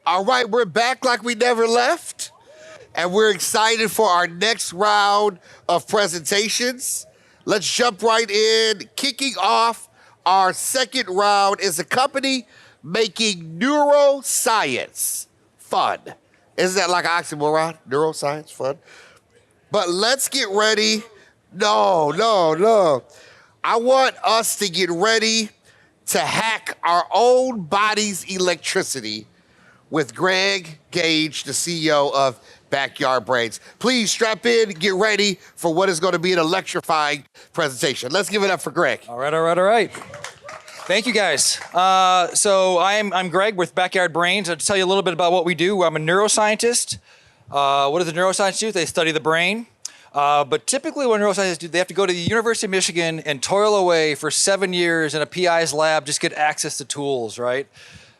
All right, we're back like we never left, and we're excited for our next round of presentations. Let's jump right in. Kicking off our second round is a company making neuroscience fun. Isn't that like an oxymoron? Neuroscience fun? But let's get ready. No. I want us to get ready to hack our own body's electricity with Greg Gage, the CEO of Backyard Brains. Please strap in, get ready for what is going to be an electrifying presentation. Let's give it up for Greg. All right. Thank you, guys. So I'm Greg with Backyard Brains. I'll tell you a little bit about what we do. I'm a neuroscientist. What does a neuroscientist do? They study the brain. But typically what neuroscientists do, they have to go to the University of Michigan and toil away for 7 years in a PI's lab, just get access to tools, right?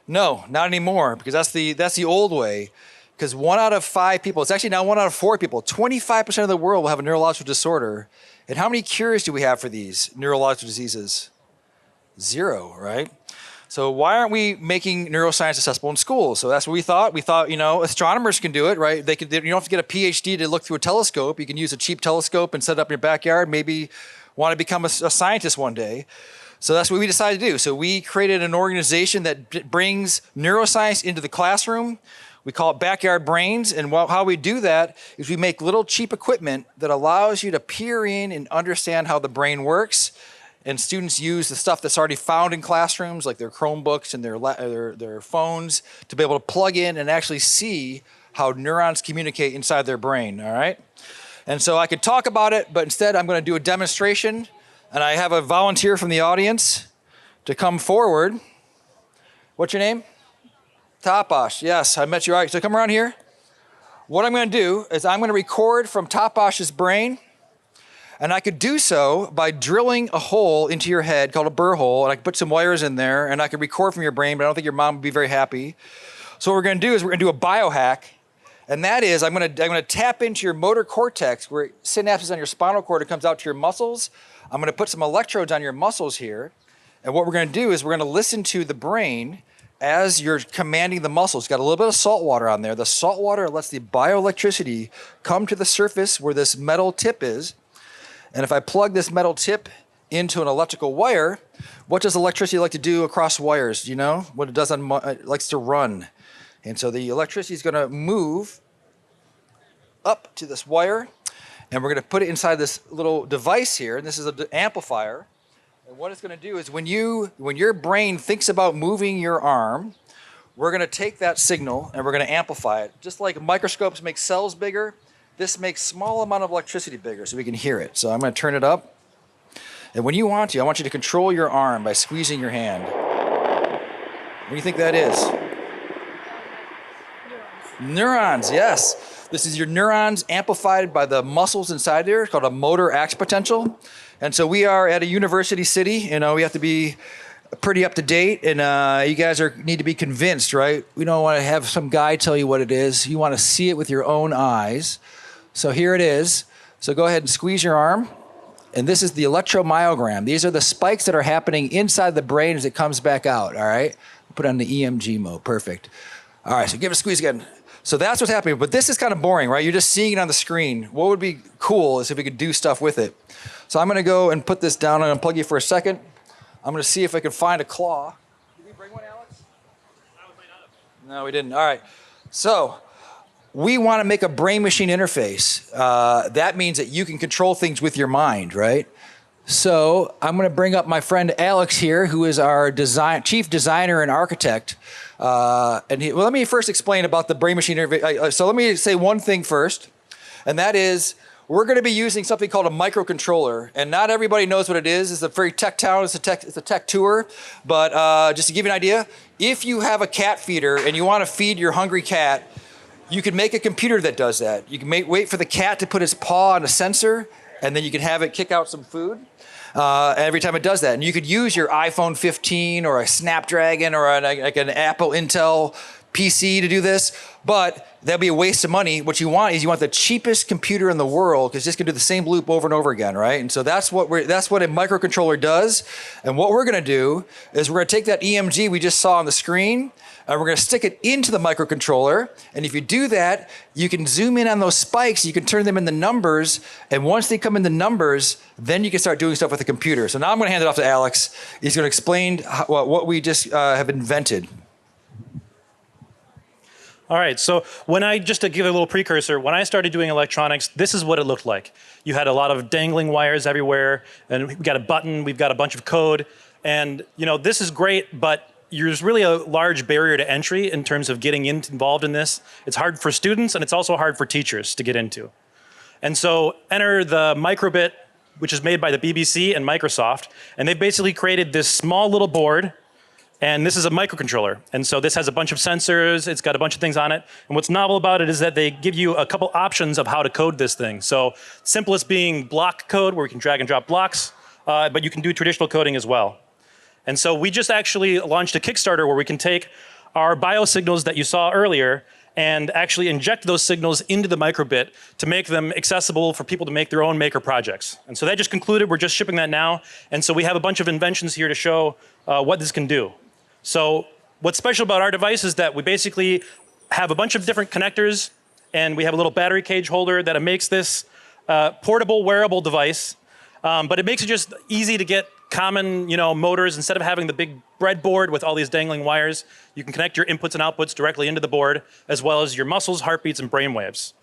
No, not anymore, because that's the old way. Because 1 out of 5 people, it's actually now 1 out of 4 people, 25% of the world will have a neurological disorder. And how many cures do we have for these neurological diseases? 0, right? So why aren't we making neuroscience accessible in schools? So that's what we thought. We thought, astronomers can do it, right? You don't have to get a PhD to look through a telescope. You can use a cheap telescope and set it up in your backyard, maybe want to become a scientist one day. So that's what we decided to do. So we created an organization that brings neuroscience into the classroom. We call it Backyard Brains. And how we do that is we make little cheap equipment that allows you to peer in and understand how the brain works. And students use the stuff that's already found in classrooms, like their Chromebooks and their phones, to be able to plug in and actually see how neurons communicate inside their brain, all right? And so I could talk about it, but instead I'm going to do a demonstration. And I have a volunteer from the audience to come forward. What's your name? Tapash. Yes, I met you. All right, so come around here. What I'm going to do is I'm going to record from Tapash's brain. And I could do so by drilling a hole into your head called a burr hole. And I could put some wires in there and I could record from your brain, but I don't think your mom would be very happy. So what we're going to do is we're going to do a biohack. And that is I'm going to tap into your motor cortex where synapses on your spinal cord, it comes out to your muscles. I'm going to put some electrodes on your muscles here. And what we're going to do is we're going to listen to the brain as you're commanding the muscles. It's got a little bit of salt water on there. The salt water lets the bioelectricity come to the surface where this metal tip is. And if I plug this metal tip into an electrical wire, what does electricity like to do across wires? Do you know what it does? It likes to run. And so the electricity is going to move up to this wire. And we're going to put it inside this little device here. And this is an amplifier. And what it's going to do is when your brain thinks about moving your arm, we're going to take that signal and we're going to amplify it. Just like microscopes make cells bigger, this makes small amount of electricity bigger so we can hear it. So I'm going to turn it up. And when you want to, I want you to control your arm by squeezing your hand. What do you think that is? Neurons, yes. This is your neurons amplified by the muscles inside there. It's called a motor axe potential. And so we are at a university city. We have to be pretty up to date. And you guys need to be convinced, right? We don't want to have some guy tell you what it is. You want to see it with your own eyes. So here it is. So go ahead and squeeze your arm. And this is the electromyogram. These are the spikes that are happening inside the brain as it comes back out, all right? Put on the EMG mode, perfect. All right, so give it a squeeze again. So that's what's happening, but this is kind of boring, right? You're just seeing it on the screen. What would be cool is if we could do stuff with it. So I'm gonna go and put this down. I'm gonna unplug you for a second. I'm gonna see if I can find a claw. Did we bring one, Alex? No, we didn't. All right. So we want to make a brain-machine interface. That means that you can control things with your mind, right? So I'm going to bring up my friend Alex here, who is our chief designer and architect. Let me first explain about the brain-machine interface. So let me say one thing first, and that is we're going to be using something called a microcontroller, and not everybody knows what it is. It's a very tech town. It's a tech tour. But just to give you an idea, if you have a cat feeder and you want to feed your hungry cat, you can make a computer that does that. You can wait for the cat to put its paw on a sensor, and then you can have it kick out some food every time it does that. And you could use your iPhone 15 or a Snapdragon or an Apple Intel PC to do this, but that'd be a waste of money. What you want is you want the cheapest computer in the world because it's just gonna do the same loop over and over again, right? And so that's what a microcontroller does. And what we're gonna do is we're gonna take that EMG we just saw on the screen, and we're gonna stick it into the microcontroller. And if you do that, you can zoom in on those spikes, you can turn them into numbers, and once they come into numbers, then you can start doing stuff with the computer. So now I'm gonna hand it off to Alex. He's gonna explain what we just have invented. All right, so just to give a little precursor, when I started doing electronics, this is what it looked like. You had a lot of dangling wires everywhere, and we've got a button, we've got a bunch of code, and this is great, but there's really a large barrier to entry in terms of getting involved in this. It's hard for students, and it's also hard for teachers to get into. And so enter the microbit, which is made by the BBC and Microsoft, and they've basically created this small little board. And this is a microcontroller. And so this has a bunch of sensors, it's got a bunch of things on it. And what's novel about it is that they give you a couple options of how to code this thing. So simplest being block code, where you can drag and drop blocks, but you can do traditional coding as well. And so we just actually launched a Kickstarter where we can take our biosignals that you saw earlier and actually inject those signals into the microbit to make them accessible for people to make their own maker projects. And so that just concluded, we're just shipping that now. And so we have a bunch of inventions here to show what this can do. So what's special about our device is that we basically have a bunch of different connectors, and we have a little battery cage holder that makes this portable wearable device. But it makes it just easy to get common motors. Instead of having the big breadboard with all these dangling wires, you can connect your inputs and outputs directly into the board, as well as your muscles, heartbeats, and brain waves.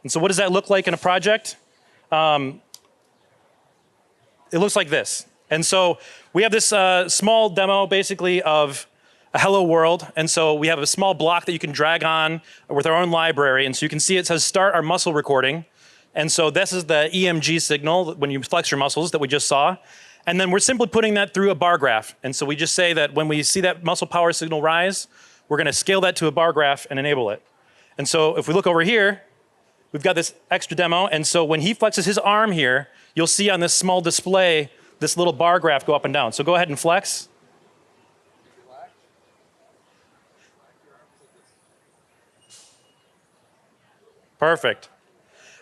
And so what does that look like in a project? It looks like this. And so we have this small demo basically of a hello world. And so we have a small block that you can drag on with our own library. And so you can see it says start our muscle recording. And so this is the EMG signal when you flex your muscles that we just saw. And then we're simply putting that through a bar graph. And so we just say that when we see that muscle power signal rise, we're gonna scale that to a bar graph and enable it. And so if we look over here, we've got this extra demo. And so when he flexes his arm here, you'll see on this small display, this little bar graph go up and down. So go ahead and flex. Perfect.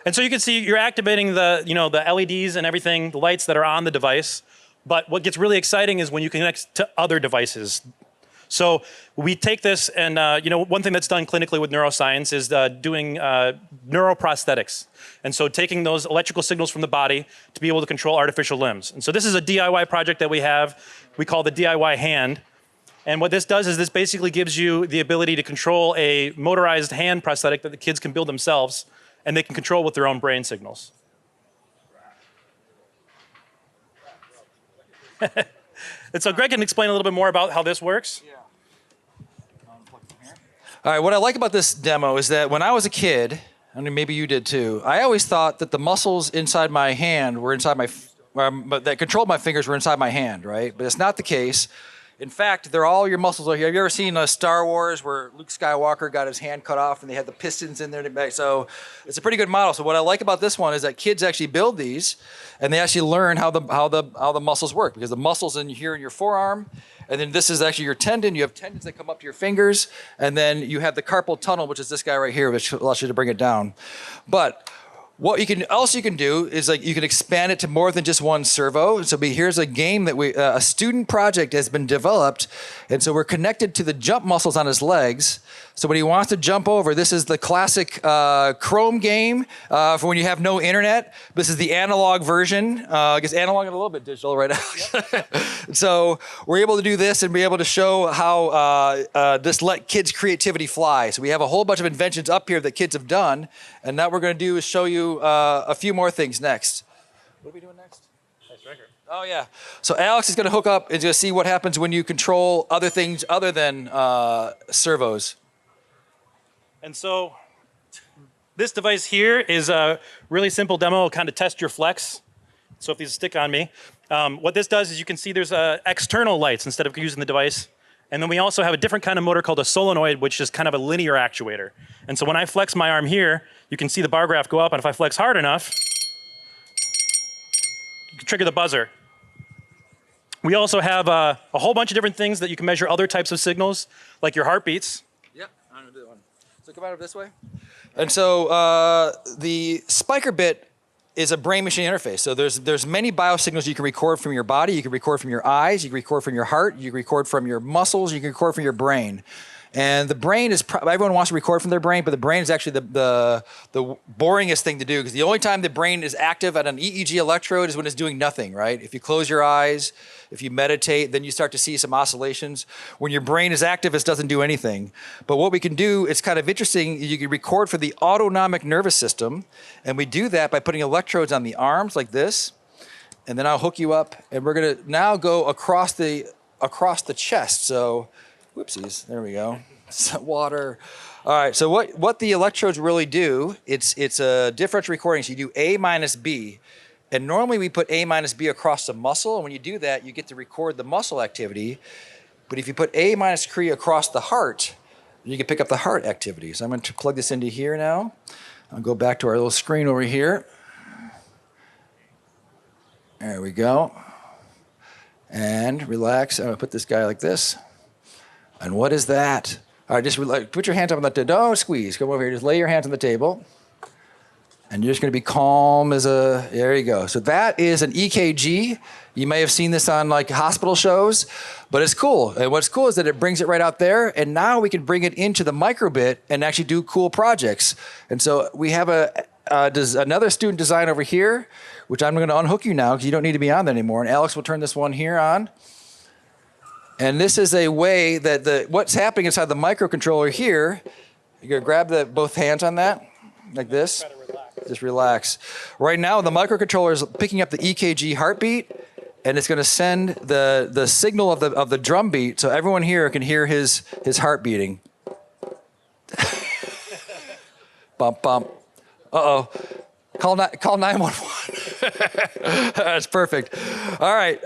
And so you can see you're activating the LEDs and everything, the lights that are on the device. But what gets really exciting is when you connect to other devices. So we take this and one thing that's done clinically with neuroscience is doing neuroprosthetics. And so taking those electrical signals from the body to be able to control artificial limbs. And so this is a DIY project that we have, we call the DIY hand. And what this does is this basically gives you the ability to control a motorized hand prosthetic that the kids can build themselves, and they can control with their own brain signals. And so Greg can explain a little bit more about how this works. Yeah. All right, what I like about this demo is that when I was a kid, I mean, maybe you did too, I always thought that the muscles inside my hand were inside but that controlled my fingers were inside my hand, right? But it's not the case. In fact, they're all your muscles are here. Have you ever seen Star Wars where Luke Skywalker got his hand cut off and they had the pistons in there? So it's a pretty good model. So what I like about this one is that kids actually build these and they actually learn how the muscles work, because the muscles in here in your forearm, and then this is actually your tendon. You have tendons that come up to your fingers, and then you have the carpal tunnel, which is this guy right here, which allows you to bring it down. But what you can do is you can expand it to more than just one servo. So here's a game that a student project has been developed, and so we're connected to the jump muscles on his legs. So when he wants to jump over, this is the classic Chrome game for when you have no internet. This is the analog version. I guess analog and a little bit digital right now. Yep. So we're able to do this and be able to show how this let kids' creativity fly. So we have a whole bunch of inventions up here that kids have done, and now what we're going to do is show you a few more things next. What are we doing next? Nice record. Oh yeah. So Alex is going to hook up and just see what happens when you control other things other than servos. And so this device here is a really simple demo. It'll kind of test your flex. So if these stick on me, what this does is you can see there's external lights instead of using the device. And then we also have a different kind of motor called a solenoid, which is kind of a linear actuator. And so when I flex my arm here, you can see the bar graph go up. And if I flex hard enough, you can trigger the buzzer. We also have a whole bunch of different things that you can measure other types of signals, like your heartbeats. Yep. the one. So come out this way. And so the spiker bit is a brain-machine interface. So there's many biosignals you can record from your body. You can record from your eyes. You can record from your heart. You can record from your muscles. You can record from your brain. And the brain is, everyone wants to record from their brain, but the brain is actually the boringest thing to do, because the only time the brain is active at an EEG electrode is when it's doing nothing, right? If you close your eyes, if you meditate, then you start to see some oscillations. When your brain is active, it doesn't do anything. But what we can do, it's kind of interesting, you can record for the autonomic nervous system, and we do that by putting electrodes on the arms like this, and then I'll hook you up, and we're gonna now go across the chest. So, whoopsies, there we go. Water. All right, so what the electrodes really do, it's a differential recording. So you do A minus B. And normally we put A minus B across the muscle, and when you do that, you get to record the muscle activity. But if you put A minus C across the heart, you can pick up the heart activity. So I'm going to plug this into here now. I'll go back to our little screen over here. There we go. And relax. I'm going to put this guy like this. And what is that? All right, just put your hands up on the table. Don't squeeze. Come over here. Just lay your hands on the table. And you're just going to be calm as a, there you go. So that is an EKG. You may have seen this on like hospital shows, but it's cool. And what's cool is that it brings it right out there, and now we can bring it into the microbit and actually do cool projects. And so we have another student design over here, which I'm going to unhook you now because you don't need to be on that anymore. And Alex will turn this one here on. And this is a way that what's happening inside the microcontroller here, you're going to grab both hands on that, like this. Just relax. Right now, the microcontroller is picking up the EKG heartbeat, and it's going to send the signal of the drum beat, so everyone here can hear his heart beating. Bump, bump. Uh-oh. Call 911. That's perfect. All right.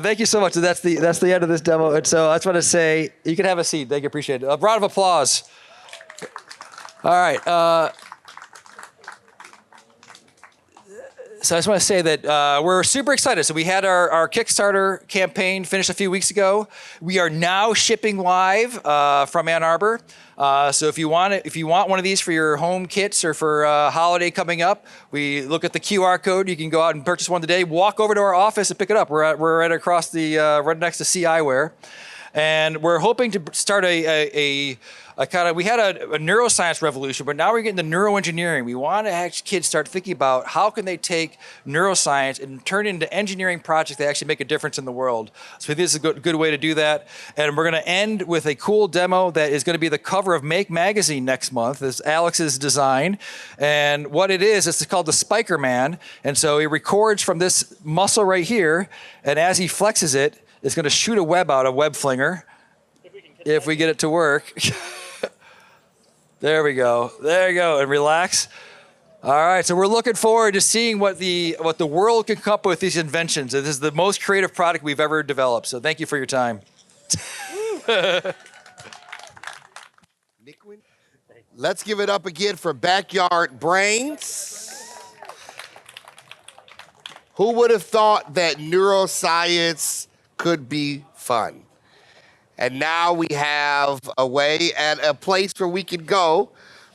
Thank you so much. That's the end of this demo. And so I just want to say, you can have a seat. Thank you. Appreciate it. A round of applause. All right. So I just want to say that we're super excited. So we had our Kickstarter campaign finished a few weeks ago. We are now shipping live from Ann Arbor. So if you want one of these for your home kits or for a holiday coming up, we look at the QR code. You can go out and purchase one today. Walk over to our office and pick it up. We're right across right next to CI Eyewear. And we're hoping to start we had a neuroscience revolution, but now we're getting to neuroengineering. We want to have kids start thinking about how can they take neuroscience and turn it into engineering projects that actually make a difference in the world. So this is a good way to do that. And we're going to end with a cool demo that is going to be the cover of Make Magazine next month. This is Alex's design. And what it is, it's called the Spiker Man. And so he records from this muscle right here, and as he flexes it, it's going to shoot a web out, a web flinger, if we get it to work. There we go. There you go. And relax. All right. So we're looking forward to seeing what the world can come up with these inventions. This is the most creative product we've ever developed. So thank you for your time. Let's give it up again for Backyard Brains. Who would have thought that neuroscience could be fun? And now we have a way and a place where we can go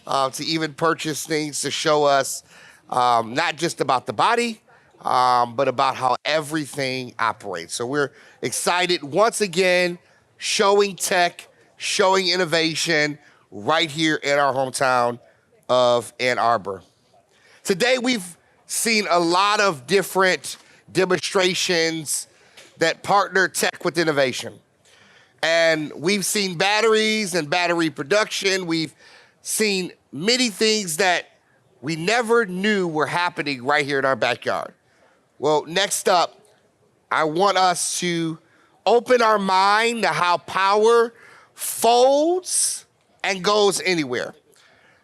to even purchase things to show us not just about the body, but about how everything operates. So we're excited once again, showing tech, showing innovation right here in our hometown of Ann Arbor. Today we've seen a lot of different demonstrations that partner tech with innovation. And we've seen batteries and battery production. We've seen many things that we never knew were happening right here in our backyard. Well, next up, I want us to open our mind to how power folds and goes anywhere.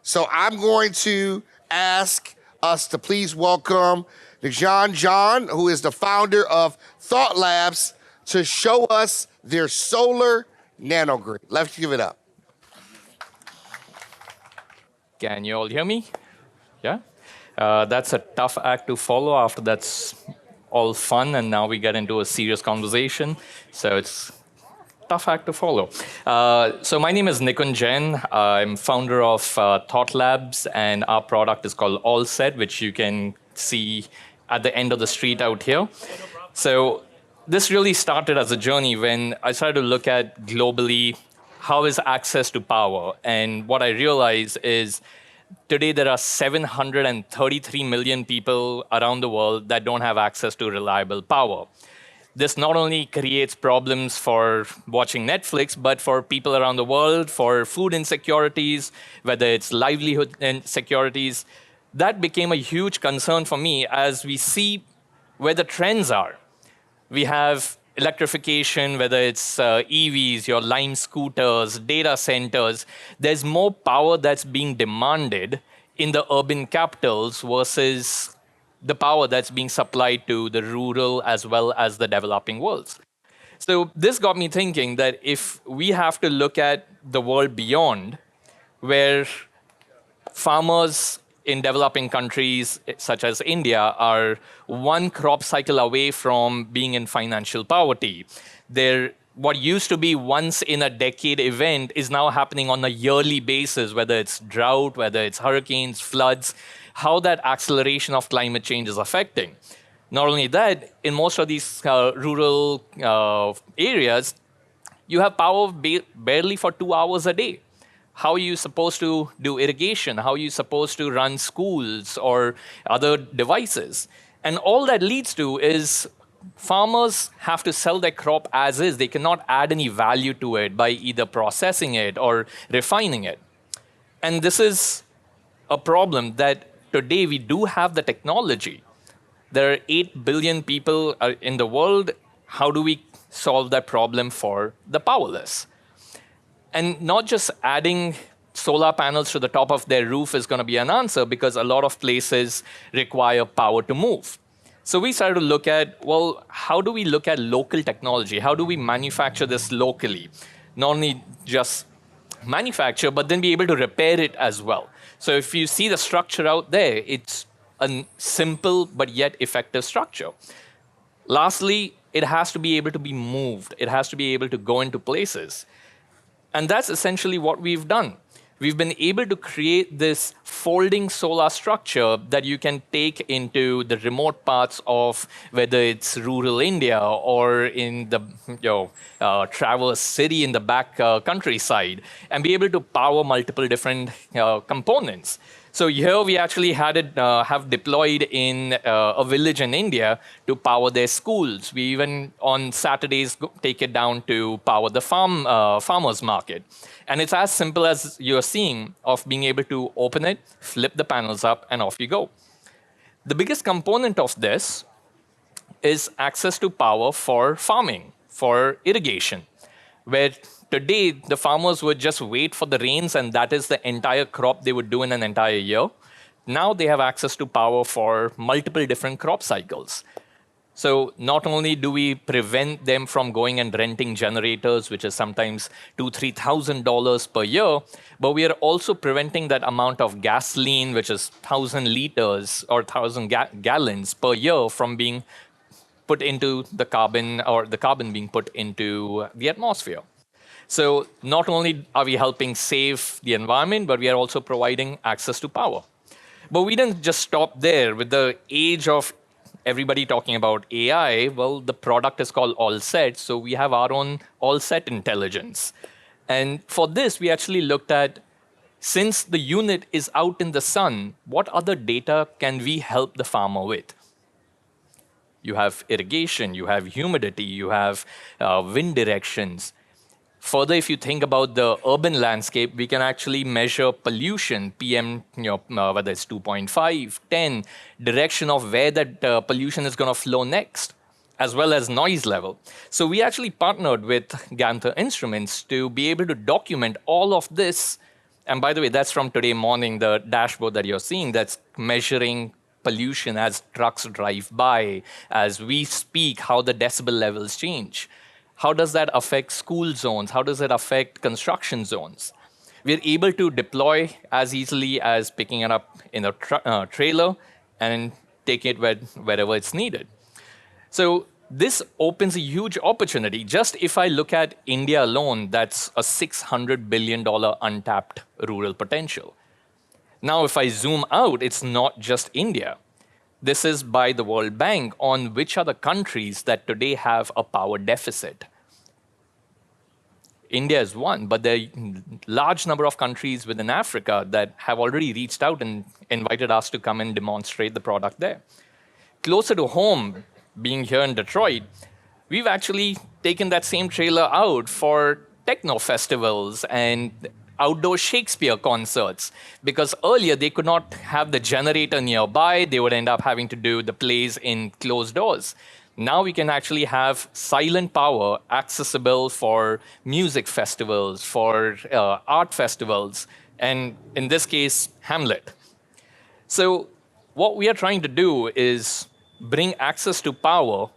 So I'm going to ask us to please welcome John, who is the founder of Thought Labs, to show us their solar nanogrid. Let's give it up. Can you all hear me? Yeah? That's a tough act to follow. After that's all fun, and now we get into a serious conversation. So it's tough act to follow. So my name is Nikun Jain. I'm founder of Thought Labs, and our product is called All Set, which you can see at the end of the street out here. So this really started as a journey when I started to look at globally how is access to power. And what I realized is today there are 733 million people around the world that don't have access to reliable power. This not only creates problems for watching Netflix, but for people around the world, for food insecurities, whether it's livelihood insecurities. That became a huge concern for me as we see where the trends are. We have electrification, whether it's EVs, your Lime scooters, data centers. There's more power that's being demanded in the urban capitals versus the power that's being supplied to the rural as well as the developing worlds. So this got me thinking that if we have to look at the world beyond, where farmers in developing countries such as India are one crop cycle away from being in financial poverty. What used to be once in a decade event is now happening on a yearly basis, whether it's drought, whether it's hurricanes, floods, how that acceleration of climate change is affecting. Not only that, in most of these rural areas, you have power barely for 2 hours a day. How are you supposed to do irrigation? How are you supposed to run schools or other devices? And all that leads to is farmers have to sell their crop as is. They cannot add any value to it by either processing it or refining it. And this is a problem that today we do have the technology. There are 8 billion people in the world. How do we solve that problem for the powerless? And not just adding solar panels to the top of their roof is going to be an answer, because a lot of places require power to move. So we started to look at, well, how do we look at local technology? How do we manufacture this locally? Not only just manufacture, but then be able to repair it as well. So if you see the structure out there, it's a simple but yet effective structure. Lastly, it has to be able to be moved. It has to be able to go into places. And that's essentially what we've done. We've been able to create this folding solar structure that you can take into the remote parts of whether it's rural India or in the Traverse City in the back countryside, and be able to power multiple different components. So here we actually had it have deployed in a village in India to power their schools. We even on Saturdays take it down to power the farmers market. And it's as simple as you're seeing of being able to open it, flip the panels up, and off you go. The biggest component of this is access to power for farming, for irrigation, where today the farmers would just wait for the rains and that is the entire crop they would do in an entire year. Now they have access to power for multiple different crop cycles. So not only do we prevent them from going and renting generators, which is sometimes $2,000-3,000 per year, but we are also preventing that amount of gasoline, which is 1,000 liters or 1,000 gallons per year, from being put into the carbon, or the carbon being put into the atmosphere. So not only are we helping save the environment, but we are also providing access to power. But we didn't just stop there. With the age of everybody talking about AI, well, the product is called All Set, so we have our own All Set intelligence. And for this, we actually looked at, since the unit is out in the sun, what other data can we help the farmer with? You have irrigation, you have humidity, you have wind directions. Further, if you think about the urban landscape, we can actually measure pollution, PM, whether it's 2.5, 10, direction of where that pollution is going to flow next, as well as noise level. So we actually partnered with Ganther Instruments to be able to document all of this. And by the way, that's from today morning, the dashboard that you're seeing, that's measuring pollution as trucks drive by, as we speak, how the decibel levels change. How does that affect school zones? How does it affect construction zones? We're able to deploy as easily as picking it up in a trailer and take it wherever it's needed. So This opens a huge opportunity. Just if I look at India alone, that's a $600 billion untapped rural potential. Now, if I zoom out, it's not just India. This is by the World Bank on which are the countries that today have a power deficit. India is one, but there are a large number of countries within Africa that have already reached out and invited us to come and demonstrate the product there. Closer to home, being here in Detroit, we've actually taken that same trailer out for techno festivals and outdoor Shakespeare concerts, because earlier they could not have the generator nearby. They would end up having to do the plays in closed doors. Now we can actually have silent power accessible for music festivals, for art festivals, and in this case, Hamlet. So what we are trying to do is bring access to power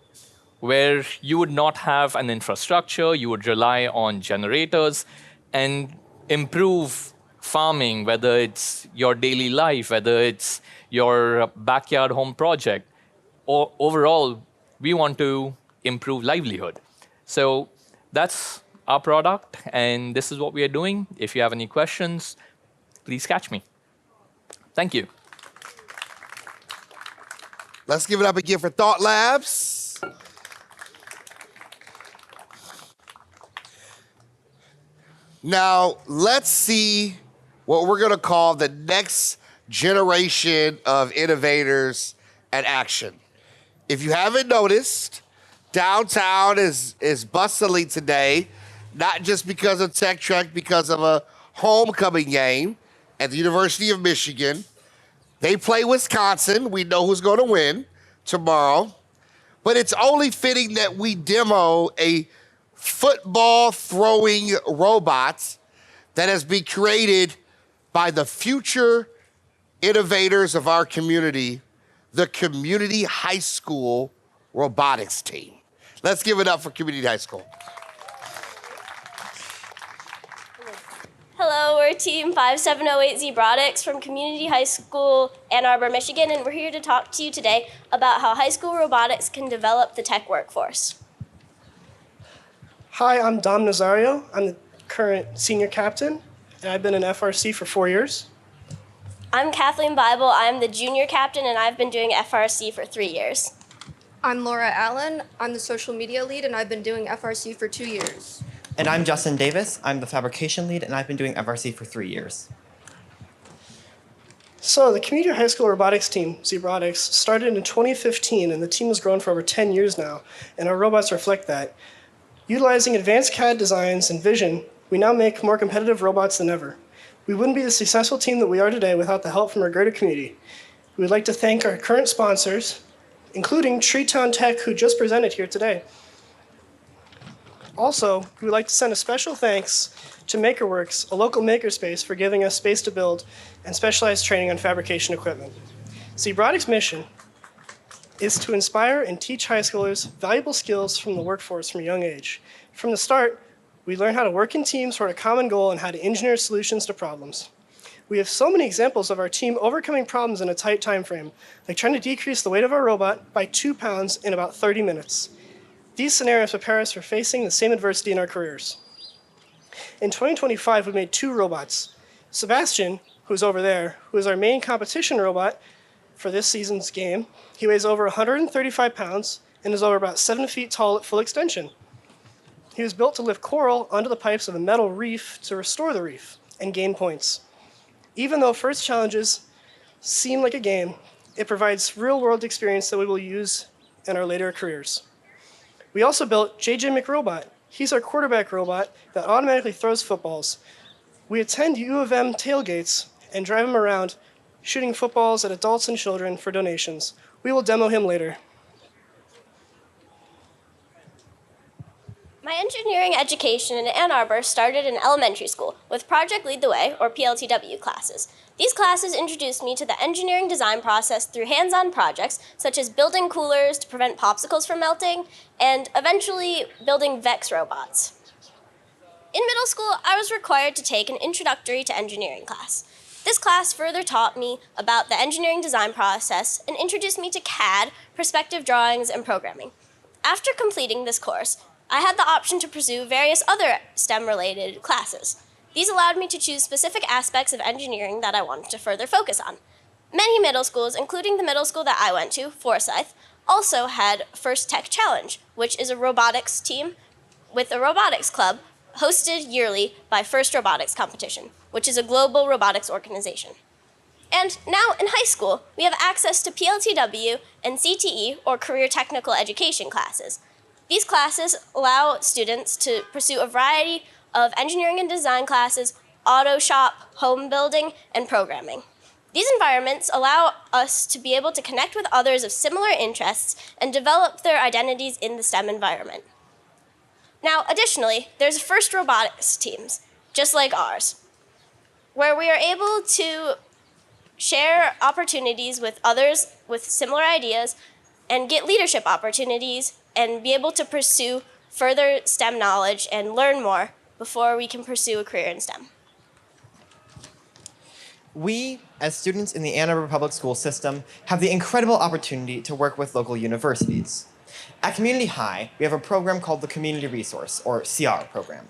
where you would not have an infrastructure, you would rely on generators, and improve farming, whether it's your daily life, whether it's your backyard home project, or overall, we want to improve livelihood. So that's our product, and this is what we are doing. If you have any questions, please catch me. Thank you. Let's give it up again for Thought Labs. Now, let's see what we're going to call the next generation of innovators and action. If you haven't noticed, downtown is bustling today, not just because of Tech Trek, because of a homecoming game at the University of Michigan. They play Wisconsin. We know who's going to win tomorrow. But it's only fitting that we demo a football-throwing robot that has been created by the future innovators of our community, the Community High School robotics team. Let's give it up for Community High School. Hello, we're Team 5708 Zebrotics from Community High School, Ann Arbor, Michigan, and we're here to talk to you today about how high school robotics can develop the tech workforce. Hi, I'm Dom Nazario. I'm the current senior captain, and I've been in FRC for 4 years. I'm Kathleen Bible. I'm the junior captain, and I've been doing FRC for 3 years. I'm Laura Allen. I'm the social media lead, and I've been doing FRC for 2 years. And I'm Justin Davis. I'm the fabrication lead, and I've been doing FRC for 3 years. So the Community High School robotics team, Zebrotics, started in 2015, and the team has grown for over 10 years now, and our robots reflect that. Utilizing advanced CAD designs and vision, we now make more competitive robots than ever. We wouldn't be the successful team that we are today without the help from our greater community. We would like to thank our current sponsors, including Treetown Tech, who just presented here today. Also, we would like to send a special thanks to MakerWorks, a local makerspace, for giving us space to build and specialized training on fabrication equipment. Zebrotics' mission is to inspire and teach high schoolers valuable skills from the workforce from a young age. From the start, we learn how to work in teams toward a common goal and how to engineer solutions to problems. We have so many examples of our team overcoming problems in a tight time frame, like trying to decrease the weight of our robot by 2 pounds in about 30 minutes. These scenarios prepare us for facing the same adversity in our careers. In 2025, we made 2 robots. Sebastian, who's over there, who is our main competition robot for this season's game, he weighs over 135 pounds and is over about 7 feet tall at full extension. He was built to lift coral onto the pipes of a metal reef to restore the reef and gain points. Even though first challenges seem like a game, it provides real-world experience that we will use in our later careers. We also built JJ McRobot. He's our quarterback robot that automatically throws footballs. We attend U of M tailgates and drive him around, shooting footballs at adults and children for donations. We will demo him later. My engineering education in Ann Arbor started in elementary school with Project Lead the Way, or PLTW classes. These classes introduced me to the engineering design process through hands-on projects, such as building coolers to prevent popsicles from melting, and eventually building VEX robots. In middle school, I was required to take an Introductory to Engineering class. This class further taught me about the engineering design process and introduced me to CAD, perspective drawings, and programming. After completing this course, I had the option to pursue various other STEM-related classes. These allowed me to choose specific aspects of engineering that I wanted to further focus on. Many middle schools, including the middle school that I went to, Forsyth, also had First Tech Challenge, which is a robotics team with a robotics club hosted yearly by First Robotics Competition, which is a global robotics organization. And now in high school, we have access to PLTW and CTE, or Career Technical Education classes. These classes allow students to pursue a variety of engineering and design classes, auto shop, home building, and programming. These environments allow us to be able to connect with others of similar interests and develop their identities in the STEM environment. Now, additionally, there's First Robotics teams, just like ours, where we are able to share opportunities with others with similar ideas and get leadership opportunities and be able to pursue further STEM knowledge and learn more before we can pursue a career in STEM. We, as students in the Ann Arbor Public School system, have the incredible opportunity to work with local universities. At Community High, we have a program called the Community Resource, or CR program.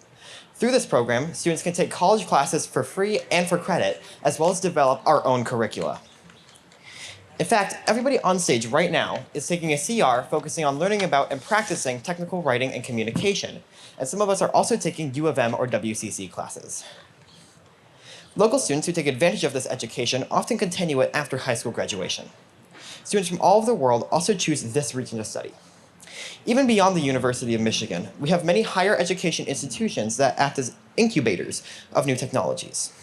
Through this program, students can take college classes for free and for credit, as well as develop our own curricula. In fact, everybody on stage right now is taking a CR focusing on learning about and practicing technical writing and communication, and some of us are also taking U of M or WCC classes. Local students who take advantage of this education often continue it after high school graduation. Students from all over the world also choose this region to study. Even beyond the University of Michigan, we have many higher education institutions that act as incubators of new technologies.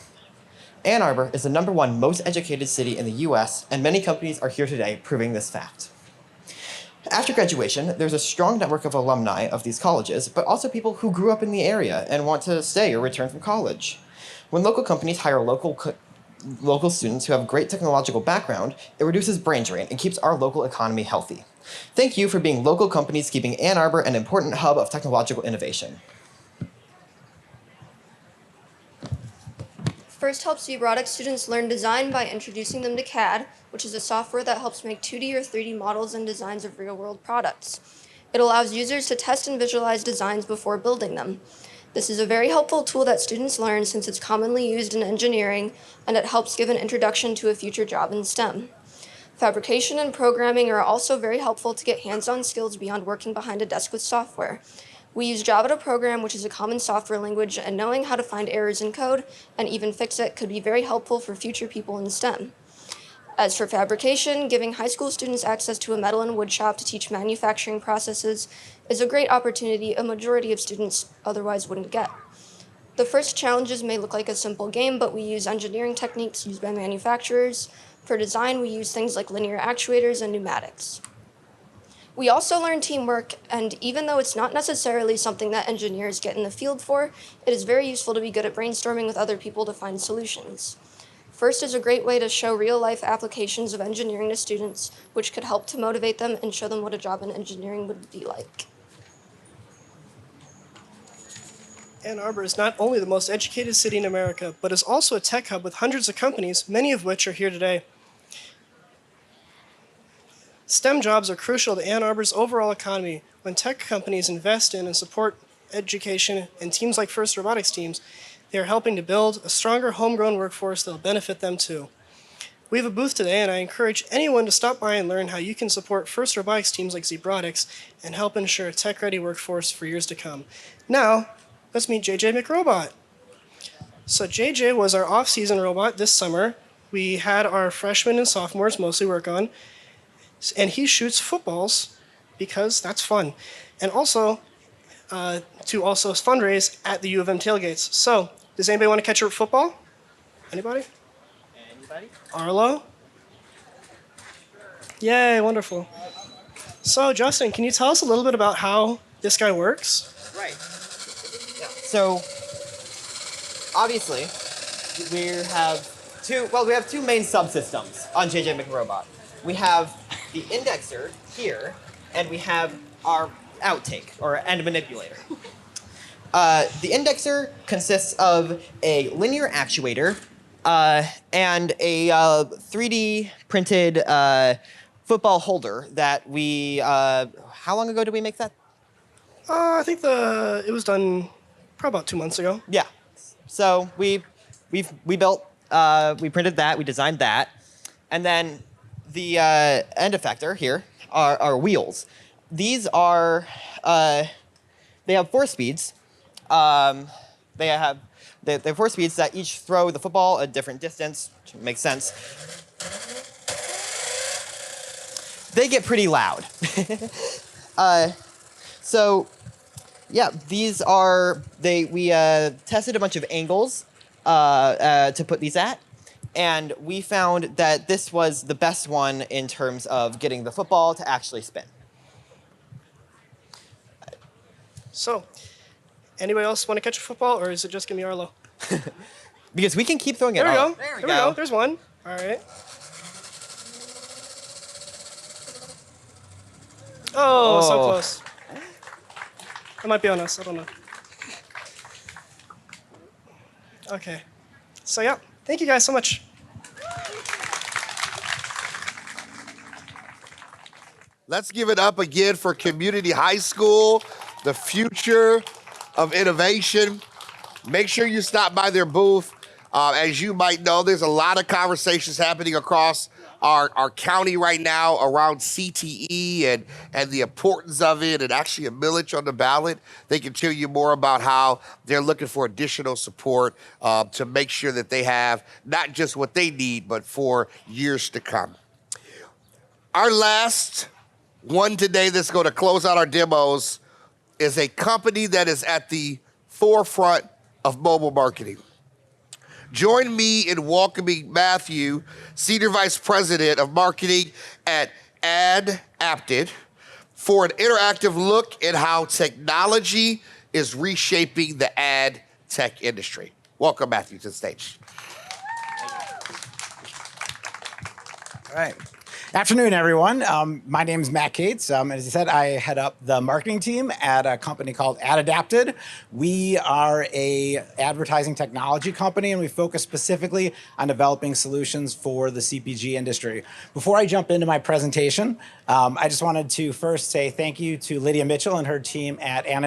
Ann Arbor is the #1 most educated city in the US, and many companies are here today proving this fact. After graduation, there's a strong network of alumni of these colleges, but also people who grew up in the area and want to stay or return from college. When local companies hire local students who have great technological background, it reduces brain drain and keeps our local economy healthy. Thank you for being local companies keeping Ann Arbor an important hub of technological innovation. First helps robotics students learn design by introducing them to CAD, which is a software that helps make 2D or 3D models and designs of real-world products. It allows users to test and visualize designs before building them. This is a very helpful tool that students learn since it's commonly used in engineering, and it helps give an introduction to a future job in STEM. Fabrication and programming are also very helpful to get hands-on skills beyond working behind a desk with software. We use Java to program, which is a common software language, and knowing how to find errors in code and even fix it could be very helpful for future people in STEM. As for fabrication, giving high school students access to a metal and wood shop to teach manufacturing processes is a great opportunity a majority of students otherwise wouldn't get. The first challenges may look like a simple game, but we use engineering techniques used by manufacturers. For design, we use things like linear actuators and pneumatics. We also learn teamwork, and even though it's not necessarily something that engineers get in the field for, it is very useful to be good at brainstorming with other people to find solutions. First is a great way to show real-life applications of engineering to students, which could help to motivate them and show them what a job in engineering would be like. Ann Arbor is not only the most educated city in America, but is also a tech hub with hundreds of companies, many of which are here today. STEM jobs are crucial to Ann Arbor's overall economy. When tech companies invest in and support education and teams like First Robotics teams, they are helping to build a stronger homegrown workforce that will benefit them too. We have a booth today, and I encourage anyone to stop by and learn how you can support First Robotics teams like Zebrotics and help ensure a tech-ready workforce for years to come. Now, let's meet JJ McRobot. So JJ was our off-season robot this summer. We had our freshmen and sophomores mostly work on, and he shoots footballs because that's fun. And also, to also fundraise at the U of M tailgates. So, does anybody want to catch a football? Anybody? Anybody? Arlo? Yay, wonderful. So, Justin, can you tell us a little bit about how this guy works? Right. Yeah. So, obviously, we have two main subsystems on JJ McRobot. We have the indexer here, and we have our outtake, or end manipulator. The indexer consists of a linear actuator and a 3D printed football holder that we, how long ago did we make that? I think it was done probably about 2 months ago. Yeah. So we built, we printed that, we designed that, and then the end effector here are wheels. These are, they have 4 speeds. They have 4 speeds that each throw the football a different distance, which makes sense. They get pretty loud. So, yeah, these are, we tested a bunch of angles to put these at, and we found that this was the best one in terms of getting the football to actually spin. So, anybody else want to catch a football, or is it just going to be Arlo? Because we can keep throwing it. There we go. There we go. go. There's one. All right. Oh, so close. It might be on us. I don't know. Okay. So, yeah. Thank you guys so much. Let's give it up again for Community High School, the future of innovation. Make sure you stop by their booth. As you might know, there's a lot of conversations happening across our county right now around CTE and the importance of it, and actually a millage on the ballot. They can tell you more about how they're looking for additional support to make sure that they have not just what they need, but for years to come. Our last one today that's going to close out our demos is a company that is at the forefront of mobile marketing. Join me in welcoming Matthew, Senior Vice President of Marketing at Adapted, for an interactive look at how technology is reshaping the ad tech industry. Welcome, Matthew, to the stage. All right. Afternoon, everyone. My name is Matt Cates. As you said, I head up the marketing team at a company called Adapted. We are a advertising technology company, and we focus specifically on developing solutions for the CPG industry. Before I jump into my presentation, I just wanted to first say thank you to Lydia Mitchell and her team at Ann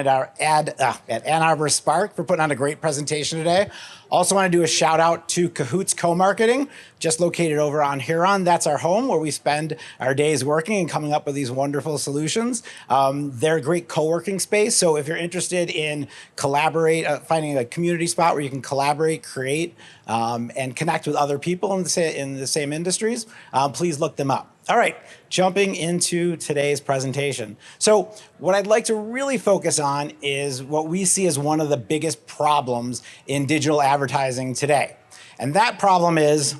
Arbor Spark for putting on a great presentation today. Also want to do a shout out to Cahoots Co-Marketing, just located over on Huron. That's our home where we spend our days working and coming up with these wonderful solutions. They're a great co-working space. So if you're interested in finding a community spot where you can collaborate, create, and connect with other people in the same industries, please look them up. All right, jumping into today's presentation. So what I'd like to really focus on is what we see as one of the biggest problems in digital advertising today. And that problem is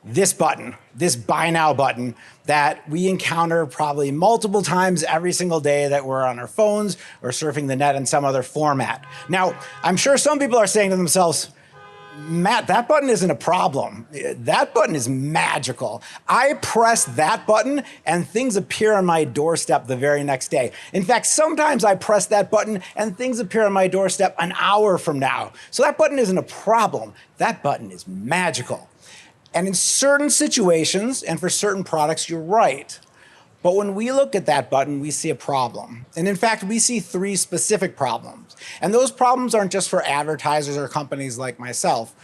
this button, this buy now button that we encounter probably multiple times every single day that we're on our phones or surfing the net in some other format. Now, I'm sure some people are saying to themselves, Matt, that button isn't a problem. That button is magical. I press that button and things appear on my doorstep the very next day. In fact, sometimes I press that button and things appear on my doorstep an hour from now. So that button isn't a problem. That button is magical. And in certain situations and for certain products, you're right. But when we look at that button, we see a problem. And in fact, we see 3 specific problems. And those problems aren't just for advertisers or companies like myself.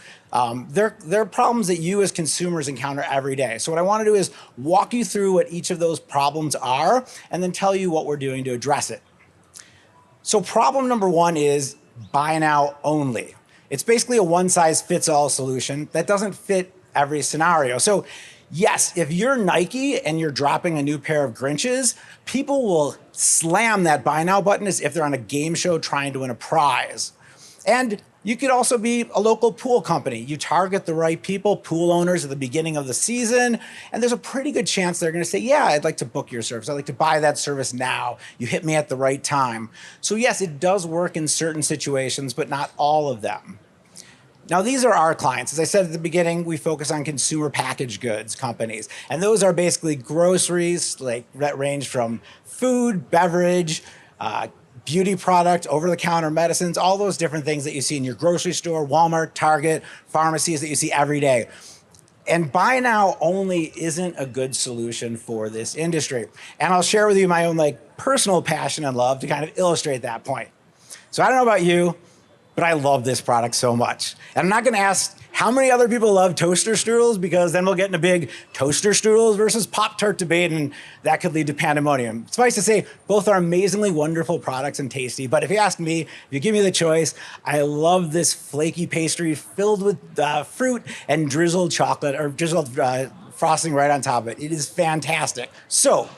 They're problems that you as consumers encounter every day. So what I want to do is walk you through what each of those problems are and then tell you what we're doing to address it. So problem number 1 is buy now only. It's basically a one-size-fits-all solution that doesn't fit every scenario. So yes, if you're Nike and you're dropping a new pair of Grinches, people will slam that buy now button as if they're on a game show trying to win a prize. And you could also be a local pool company. You target the right people, pool owners at the beginning of the season, and there's a pretty good chance they're gonna say, yeah, I'd like to book your service. I'd like to buy that service now. You hit me at the right time. So yes, it does work in certain situations, but not all of them. Now, these are our clients. As I said at the beginning, we focus on consumer packaged goods companies. And those are basically groceries that range from food, beverage, beauty product, over-the-counter medicines, all those different things that you see in your grocery store, Walmart, Target, pharmacies that you see every day. And buy now only isn't a good solution for this industry. And I'll share with you my own personal passion and love to kind of illustrate that point. So I don't know about you, but I love this product so much. And I'm not going to ask how many other people love toaster strudels, because then we'll get in a big toaster strudels versus Pop-Tart debate, and that could lead to pandemonium. Suffice to say, both are amazingly wonderful products and tasty. But if you ask me, if you give me the choice, I love this flaky pastry filled with fruit and drizzled chocolate, or drizzled frosting right on top of it. It is fantastic. So,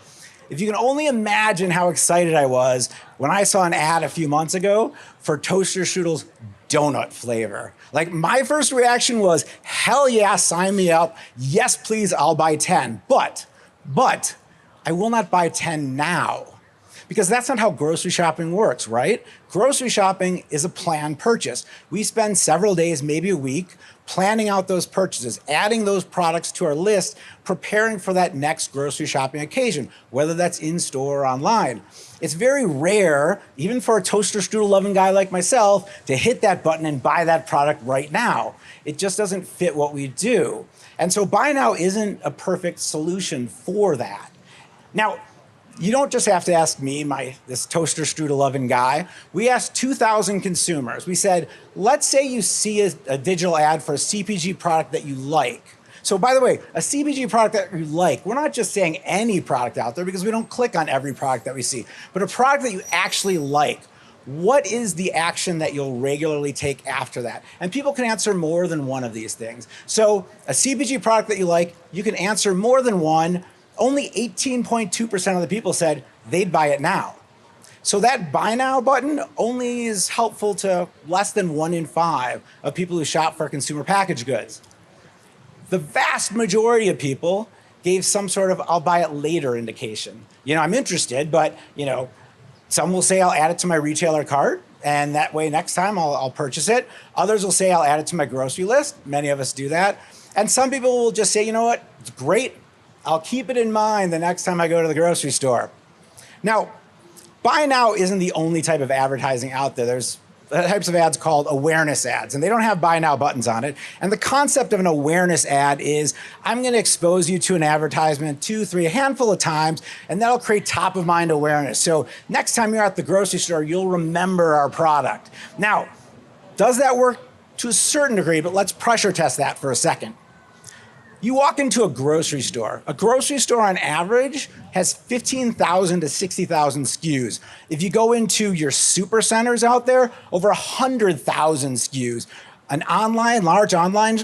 if you can only imagine how excited I was when I saw an ad a few months ago for toaster strudels donut flavor. My first reaction was, hell yeah, sign me up. Yes, please, I'll buy 10. But I will not buy 10 now, because that's not how grocery shopping works, right? Grocery shopping is a planned purchase. We spend several days, maybe a week, planning out those purchases, adding those products to our list, preparing for that next grocery shopping occasion, whether that's in store or online. It's very rare, even for a toaster strudel loving guy like myself, to hit that button and buy that product right now. It just doesn't fit what we do. And so buy now isn't a perfect solution for that. Now, you don't just have to ask me, this toaster strudel loving guy. We asked 2,000 consumers. We said, let's say you see a digital ad for a CPG product that you like. So by the way, a CPG product that you like, we're not just saying any product out there, because we don't click on every product that we see, but a product that you actually like. What is the action that you'll regularly take after that? And people can answer more than one of these things. So a CPG product that you like, you can answer more than one. Only 18.2% of the people said they'd buy it now. So that buy now button only is helpful to less than 1 in 5 of people who shop for consumer packaged goods. The vast majority of people gave some sort of I'll buy it later indication. I'm interested, but some will say I'll add it to my retailer cart, and that way next time I'll purchase it. Others will say I'll add it to my grocery list. Many of us do that. And some people will just say, you know what, it's great. I'll keep it in mind the next time I go to the grocery store. Now, buy now isn't the only type of advertising out there. There's types of ads called awareness ads, and they don't have buy now buttons on it. And the concept of an awareness ad is, I'm going to expose you to an advertisement 2, 3, a handful of times, and that'll create top of mind awareness. So next time you're at the grocery store, you'll remember our product. Now, does that work? To a certain degree, but let's pressure test that for a second. You walk into a grocery store. A grocery store on average has 15,000 to 60,000 SKUs. If you go into your super centers out there, over 100,000 SKUs. An large online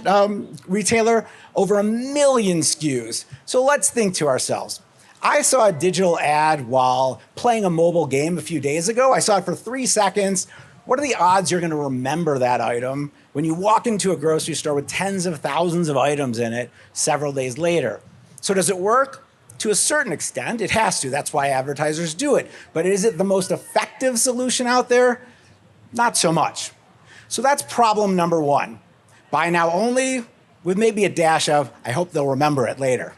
retailer, over 1 million SKUs. So let's think to ourselves. I saw a digital ad while playing a mobile game a few days ago. I saw it for 3 seconds. What are the odds you're going to remember that item when you walk into a grocery store with tens of thousands of items in it several days later? So does it work? To a certain extent, it has to. That's why advertisers do it. But is it the most effective solution out there? Not so much. So that's problem number 1. Buy now only, with maybe a dash of, I hope they'll remember it later.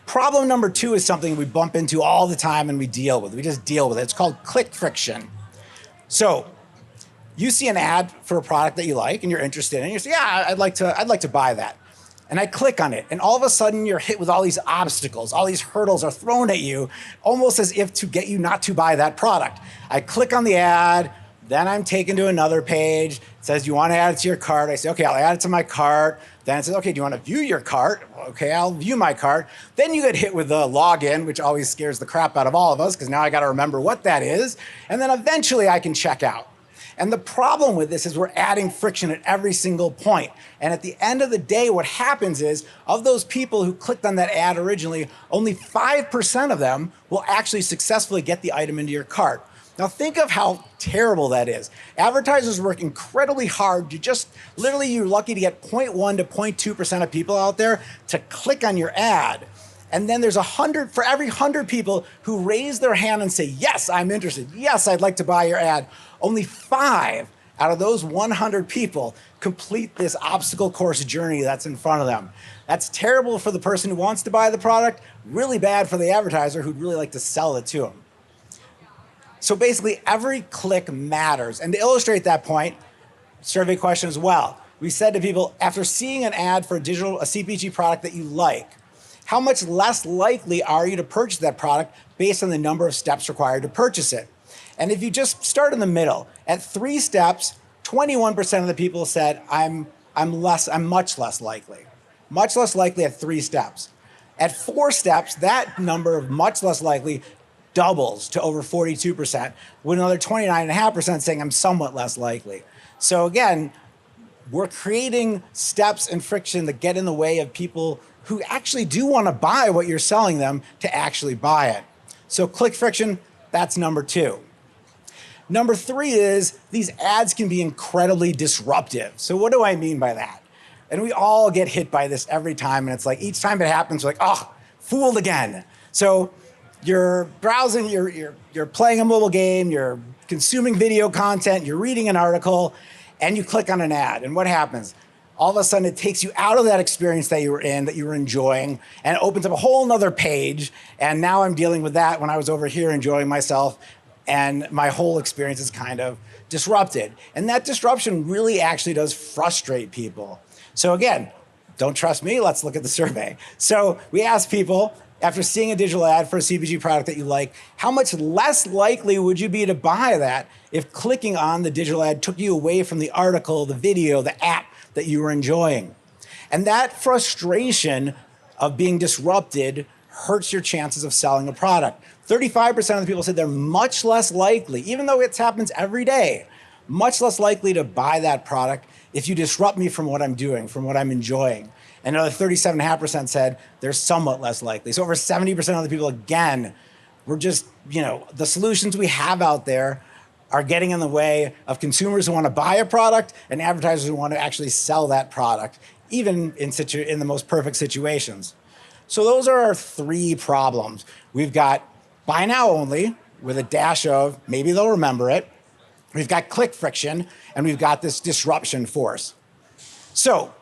Problem number 2 is something we bump into all the time and we deal with. We just deal with it. It's called click friction. So you see an ad for a product that you like and you're interested in, and you say, yeah, I'd like to buy that. And I click on it, and all of a sudden you're hit with all these obstacles, all these hurdles are thrown at you, almost as if to get you not to buy that product. I click on the ad, then I'm taken to another page. It says, do you want to add it to your cart? I say, okay, I'll add it to my cart. Then it says, okay, do you want to view your cart? Okay, I'll view my cart. Then you get hit with the login, which always scares the crap out of all of us, because now I got to remember what that is. And then eventually I can check out. And the problem with this is we're adding friction at every single point. And at the end of the day, what happens is, of those people who clicked on that ad originally, only 5% of them will actually successfully get the item into your cart. Now think of how terrible that is. Advertisers work incredibly hard to just, literally you're lucky to get 0.1 to 0.2% of people out there to click on your ad. And then there's 100, for every 100 people who raise their hand and say, yes, I'm interested. Yes, I'd like to buy your ad. Only 5 out of those 100 people complete this obstacle course journey that's in front of them. That's terrible for the person who wants to buy the product, really bad for the advertiser who'd really like to sell it to them. So basically every click matters. And to illustrate that point, survey question as well. we said to people, after seeing an ad for a CPG product that you like, how much less likely are you to purchase that product based on the number of steps required to purchase it? And if you just start in the middle, at 3 steps, 21% of the people said, I'm much less likely. Much less likely at 3 steps. At 4 steps, that number of much less likely doubles to over 42%, with another 29.5% saying I'm somewhat less likely. So again, we're creating steps and friction that get in the way of people who actually do want to buy what you're selling them to actually buy it. So click friction, that's number 2. Number 3 is these ads can be incredibly disruptive. So what do I mean by that? And we all get hit by this every time, and it's like each time it happens, we're like, oh, fooled again. So you're browsing, you're playing a mobile game, you're consuming video content, you're reading an article, and you click on an ad, and what happens? All of a sudden, it takes you out of that experience that you were in, that you were enjoying, and it opens up a whole nother page, and now I'm dealing with that when I was over here enjoying myself, and my whole experience is kind of disrupted. And that disruption really actually does frustrate people. So again, don't trust me, let's look at the survey. So we asked people, after seeing a digital ad for a CPG product that you like, how much less likely would you be to buy that if clicking on the digital ad took you away from the article, the video, the app that you were enjoying? And that frustration of being disrupted hurts your chances of selling a product. 35% of the people said they're much less likely, even though it happens every day, much less likely to buy that product if you disrupt me from what I'm doing, from what I'm enjoying. And another 37.5% said they're somewhat less likely. So over 70% of the people, again, we're just, the solutions we have out there are getting in the way of consumers who want to buy a product and advertisers who want to actually sell that product, even in the most perfect situations. So those are our 3 problems. We've got buy now only with a dash of maybe they'll remember it. We've got click friction, and we've got this disruption force. So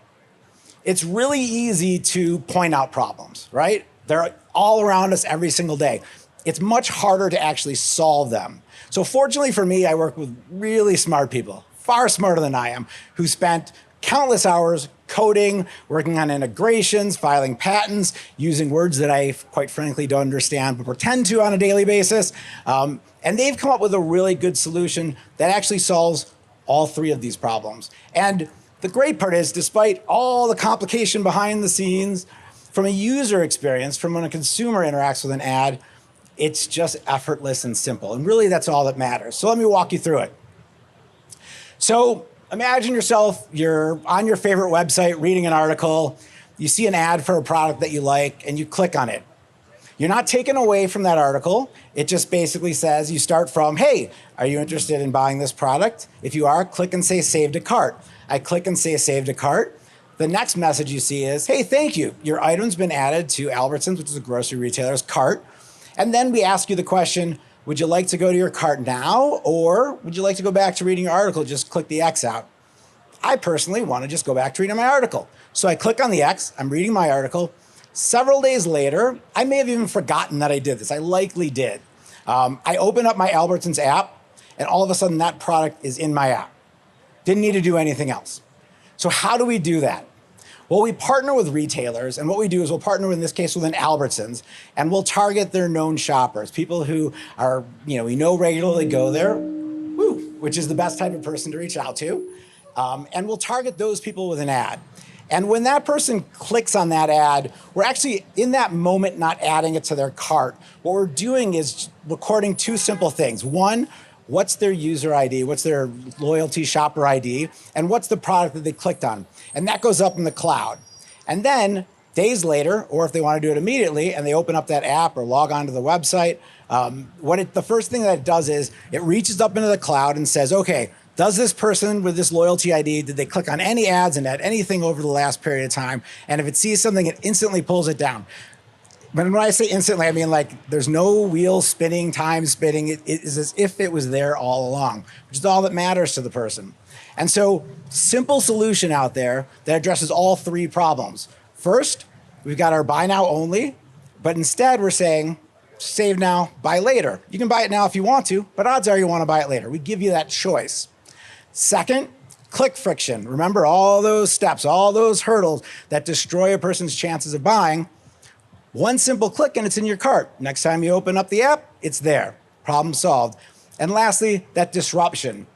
it's really easy to point out problems, right? They're all around us every single day. It's much harder to actually solve them. So fortunately for me, I work with really smart people, far smarter than I am, who spent countless hours coding, working on integrations, filing patents, using words that I, quite frankly, don't understand, but pretend to on a daily basis. And they've come up with a really good solution that actually solves all 3 of these problems. And the great part is, despite all the complication behind the scenes, from a user experience, from when a consumer interacts with an ad, it's just effortless and simple. And really, that's all that matters. So let me walk you through it. So imagine yourself, you're on your favorite website reading an article, you see an ad for a product that you like, and you click on it. You're not taken away from that article. It just basically says you start from, hey, are you interested in buying this product? If you are, click and say save to cart. I click and say save to cart. The next message you see is, hey, thank you. Your item's been added to Albertsons, which is a grocery retailer's cart. And then we ask you the question, would you like to go to your cart now, or would you like to go back to reading your article? Just click the X out. I personally want to just go back to reading my article. So I click on the X, I'm reading my article. Several days later, I may have even forgotten that I did this. I likely did. I open up my Albertsons app, and all of a sudden that product is in my app. Didn't need to do anything else. So how do we do that? Well, we partner with retailers, and what we do is we'll partner, in this case, with an Albertsons, and we'll target their known shoppers, people who are, we know regularly go there, which is the best type of person to reach out to, and we'll target those people with an ad. And when that person clicks on that ad, we're actually, in that moment, not adding it to their cart. What we're doing is recording 2 simple things. One, what's their user ID, what's their loyalty shopper ID, and what's the product that they clicked on. And that goes up in the cloud. And then days later, or if they want to do it immediately, and they open up that app or log onto the website, the first thing that it does is it reaches up into the cloud and says, okay, does this person with this loyalty ID, did they click on any ads and add anything over the last period of time? And if it sees something, it instantly pulls it down. But when I say instantly, I mean like there's no wheel spinning, time spinning. It is as if it was there all along, which is all that matters to the person. And so, simple solution out there that addresses all 3 problems. First, we've got our buy now only, but instead we're saying save now, buy later. You can buy it now if you want to, but odds are you want to buy it later. We give you that choice. Second, Click friction. Remember all those steps, all those hurdles that destroy a person's chances of buying. One simple click and it's in your cart. Next time you open up the app, it's there. Problem solved. And lastly, that disruption.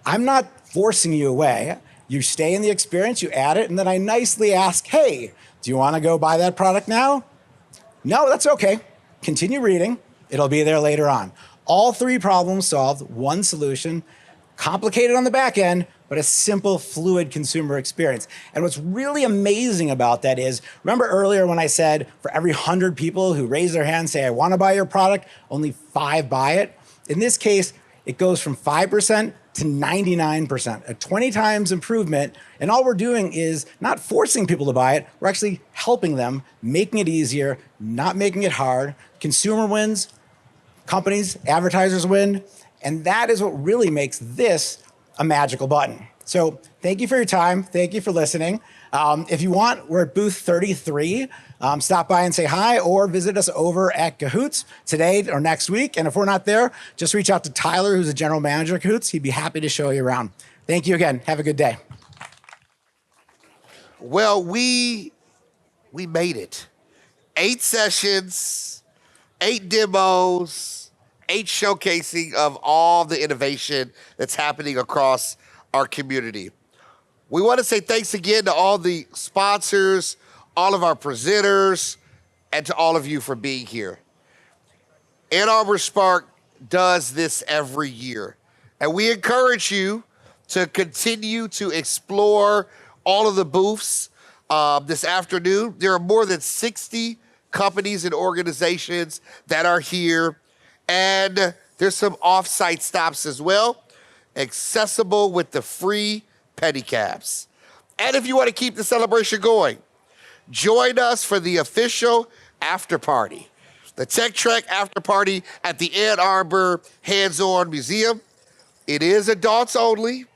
I'm not forcing you away. You stay in the experience, you add it, and then I nicely ask, hey, do you want to go buy that product now? No, that's okay. Continue reading. It'll be there later on. All three problems solved, one solution, complicated on the back end, but a simple, fluid consumer experience. And what's really amazing about that is, remember earlier when I said for every 100 people who raise their hand and say, I want to buy your product, only 5 buy it? In this case, it goes from 5% to 99%, a 20 times improvement. And all we're doing is not forcing people to buy it, we're actually helping them, making it easier, not making it hard. Consumer wins, companies, advertisers win, and that is what really makes this a magical button. So thank you for your time. Thank you for listening. If you want, we're at booth 33. Stop by and say hi or visit us over at Cahoots today or next week. And if we're not there, just reach out to Tyler, who's the general manager of Cahoots. He'd be happy to show you around. Thank you again. Have a good day. Well, we made it. 8 sessions, 8 demos, 8 showcasing of all the innovation that's happening across our community. We want to say thanks again to all the sponsors, all of our presenters, and to all of you for being here. Ann Arbor Spark does this every year, and we encourage you to continue to explore all of the booths this afternoon. There are more than 60 companies and organizations that are here, and there's some off-site stops as well, accessible with the free pedicabs. And if you want to keep the celebration going, join us for the official after party, the Tech Trek after party at the Ann Arbor Hands-On Museum. It is adults only.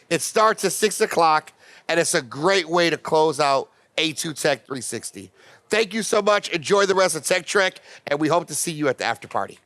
It starts at 6 o'clock, and it's a great way to close out A2 Tech 360. Thank you so much. Enjoy the rest of Tech Trek, and we hope to see you at the after party.